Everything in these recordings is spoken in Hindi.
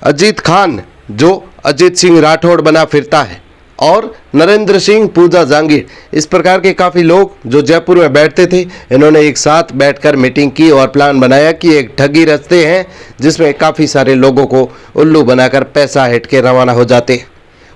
अजीत खान जो अजीत सिंह राठौड़ बना फिरता है और नरेंद्र सिंह, पूजा जांगीर, इस प्रकार के काफ़ी लोग जो जयपुर में बैठते थे, इन्होंने एक साथ बैठकर मीटिंग की और प्लान बनाया कि एक ठगी रचते हैं जिसमें काफ़ी सारे लोगों को उल्लू बनाकर पैसा हेट के रवाना हो जाते हैं।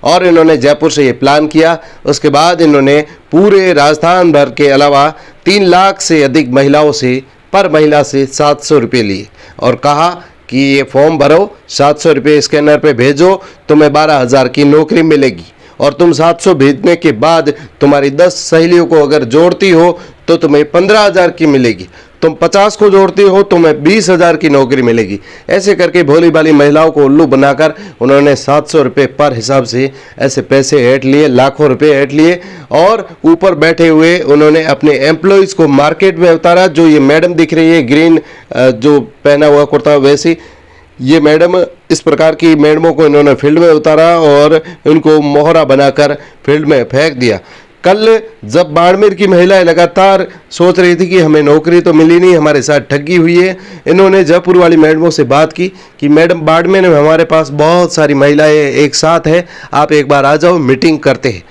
और इन्होंने जयपुर से ये प्लान किया। उसके बाद इन्होंने पूरे राजस्थान भर के अलावा 3 लाख से अधिक महिलाओं से पर महिला से 700 रुपये लिए और कहा कि ये फॉर्म भरो, 700 रुपये स्कैनर पे भेजो, तुम्हें 12,000 की नौकरी मिलेगी और तुम 700 भेजने के बाद तुम्हारी 10 सहेलियों को अगर जोड़ती हो तो तुम्हें 15,000 की मिलेगी, तुम 50 को जोड़ती हो तुम्हें 20,000 की नौकरी मिलेगी। ऐसे करके भोली भाली महिलाओं को उल्लू बनाकर उन्होंने 700 रुपये पर हिसाब से ऐसे पैसे ऐंठ लिए, लाखों रुपए ऐंठ लिए और ऊपर बैठे हुए उन्होंने अपने एम्प्लॉयज़ को मार्केट में उतारा। जो ये मैडम दिख रही है ग्रीन जो पहना हुआ कुर्ता, वैसी ये मैडम, इस प्रकार की मैडमों को इन्होंने फील्ड में उतारा और इनको मोहरा बनाकर फील्ड में फेंक दिया। कल जब बाड़मेर की महिलाएं लगातार सोच रही थी कि हमें नौकरी तो मिली नहीं, हमारे साथ ठगी हुई है, इन्होंने जयपुर वाली मैडमों से बात की कि मैडम बाड़मेर में हमारे पास बहुत सारी महिलाएं एक साथ हैं, आप एक बार आ जाओ, मीटिंग करते हैं।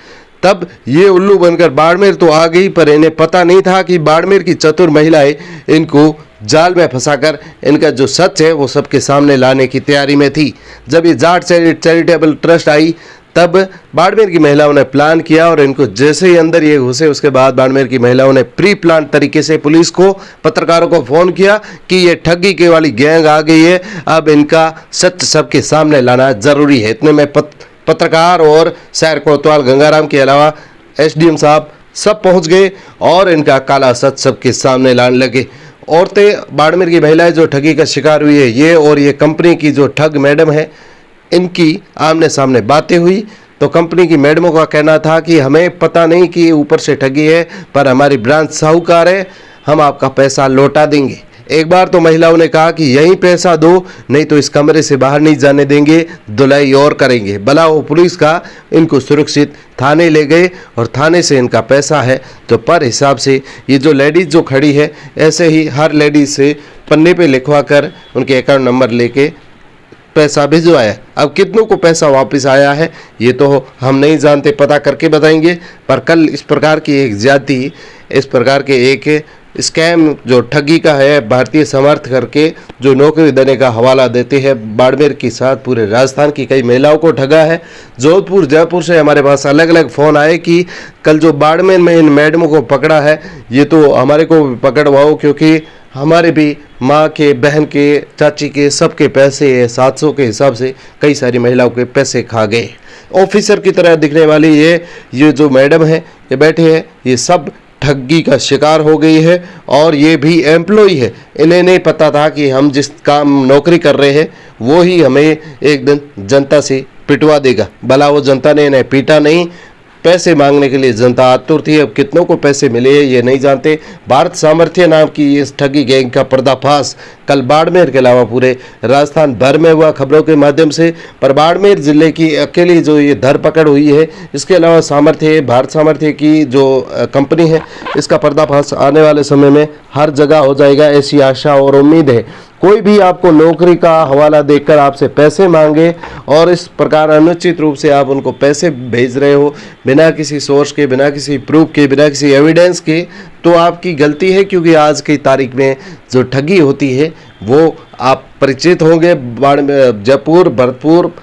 तब ये उल्लू बनकर बाड़मेर तो आ गई, पर इन्हें पता नहीं था कि बाड़मेर की चतुर महिलाएं इनको जाल में फंसाकर इनका जो सच है वो सबके सामने लाने की तैयारी में थी। जब ये जाट चैरिटेबल ट्रस्ट आई तब बाड़मेर की महिलाओं ने प्लान किया और इनको जैसे ही अंदर ये घुसे उसके बाद बाड़मेर की महिलाओं ने प्री प्लान तरीके से पुलिस को, पत्रकारों को फ़ोन किया कि ये ठगी के वाली गैंग आ गई है, अब इनका सच सबके सामने लाना ज़रूरी है। इतने में पत्रकार और शहर कोतवाल गंगाराम के अलावा SDM साहब सब पहुंच गए और इनका काला सच सबके सामने लाने लगे। औरतें, बाड़मेर की महिलाएं जो ठगी का शिकार हुई है, ये और ये कंपनी की जो ठग मैडम है, इनकी आमने सामने बातें हुई। तो कंपनी की मैडमों का कहना था कि हमें पता नहीं कि ऊपर से ठगी है, पर हमारी ब्रांच साहूकार है, हम आपका पैसा लौटा देंगे। एक बार तो महिलाओं ने कहा कि यहीं पैसा दो, नहीं तो इस कमरे से बाहर नहीं जाने देंगे, धुलाई और करेंगे। भला वो पुलिस का इनको सुरक्षित थाने ले गए और थाने से इनका पैसा है तो पर हिसाब से ये जो लेडीज़ जो खड़ी है, ऐसे ही हर लेडीज़ से पन्ने पे लिखवा कर उनके अकाउंट नंबर लेके पैसा भिजवाया। अब कितनों को पैसा वापस आया है ये तो हम नहीं जानते, पता करके बताएंगे। पर कल इस प्रकार की एक ज्यादती, इस प्रकार के एक स्कैम जो ठगी का है, भारतीय समर्थ करके जो नौकरी देने का हवाला देते हैं, बाड़मेर के साथ पूरे राजस्थान की कई महिलाओं को ठगा है। जोधपुर, जयपुर से हमारे पास अलग अलग फ़ोन आए कि कल जो बाड़मेर में इन मैडमों को पकड़ा है ये तो हमारे को भी पकड़वाओ, क्योंकि हमारे भी माँ के, बहन के, चाची के सबके पैसे 700 के हिसाब से कई सारी महिलाओं के पैसे खा गए। ऑफिसर की तरह दिखने वाली ये जो मैडम है, ये बैठे हैं, ये सब ठगी का शिकार हो गई है और ये भी एम्प्लॉय है। इन्हें नहीं पता था कि हम जिस काम नौकरी कर रहे हैं वो ही हमें एक दिन जनता से पिटवा देगा। भला वो जनता ने इन्हें पीटा नहीं, पैसे मांगने के लिए जनता आतुर थी। अब कितनों को पैसे मिले ये नहीं जानते। भारत सामर्थ्य नाम की इस ठगी गैंग का पर्दाफाश कल बाड़मेर के अलावा पूरे राजस्थान भर में हुआ खबरों के माध्यम से। पर बाड़मेर जिले की अकेली जो ये धरपकड़ हुई है, इसके अलावा सामर्थ्य, भारत सामर्थ्य की जो कंपनी है, इसका पर्दाफाश आने वाले समय में हर जगह हो जाएगा, ऐसी आशा और उम्मीद है। कोई भी आपको नौकरी का हवाला देकर आपसे पैसे मांगे और इस प्रकार अनुचित रूप से आप उनको पैसे भेज रहे हो बिना किसी सोर्स के, बिना किसी प्रूफ के, बिना किसी एविडेंस के, तो आपकी गलती है। क्योंकि आज की तारीख में जो ठगी होती है वो आप परिचित होंगे। जयपुर, भरतपुर,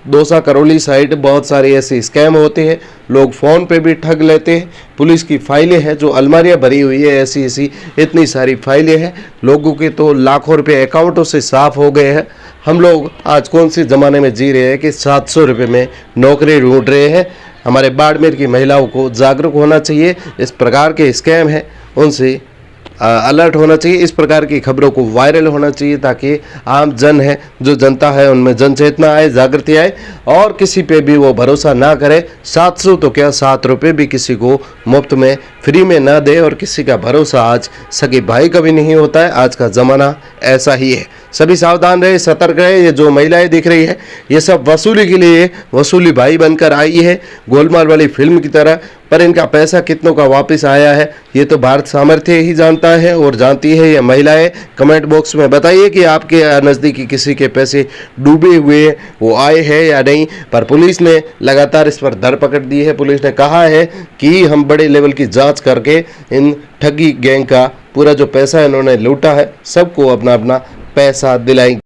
दौसा, करौली साइड बहुत सारे ऐसे स्कैम होते हैं, लोग फ़ोन पे भी ठग लेते हैं। पुलिस की फाइलें हैं जो अलमारियां भरी हुई है, ऐसी ऐसी इतनी सारी फाइलें हैं, लोगों के तो लाखों रुपए अकाउंटों से साफ हो गए हैं। हम लोग आज कौन से ज़माने में जी रहे हैं कि 700 रुपये में नौकरी ढूंढ रहे हैं। हमारे बाड़मेर की महिलाओं को जागरूक होना चाहिए, इस प्रकार के स्कैम हैं उनसे अलर्ट होना चाहिए, इस प्रकार की खबरों को वायरल होना चाहिए ताकि आम जन है, जो जनता है, उनमें जन चेतना आए, जागृति आए और किसी पे भी वो भरोसा ना करे। 700 तो क्या 7 रुपये भी किसी को मुफ्त में, फ्री में ना दे और किसी का भरोसा आज सगे भाई का भी नहीं होता है। आज का ज़माना ऐसा ही है। सभी सावधान रहे, सतर्क रहे। ये जो महिलाएं दिख रही है ये सब वसूली के लिए वसूली भाई बनकर आई है, गोलमाल वाली फिल्म की तरह। पर इनका पैसा कितनों का वापस आया है ये तो भारत सामर्थ्य ही जानता है और जानती है ये महिलाएं। कमेंट बॉक्स में बताइए कि आपके नज़दीकी किसी के पैसे डूबे हुए वो आए हैं या नहीं। पर पुलिस ने लगातार इस पर धरपकड़ दी है। पुलिस ने कहा है कि हम बड़े लेवल की जांच करके इन ठगी गैंग का पूरा जो पैसा इन्होंने लूटा है सबको अपना अपना पैसा दिलाएंगे।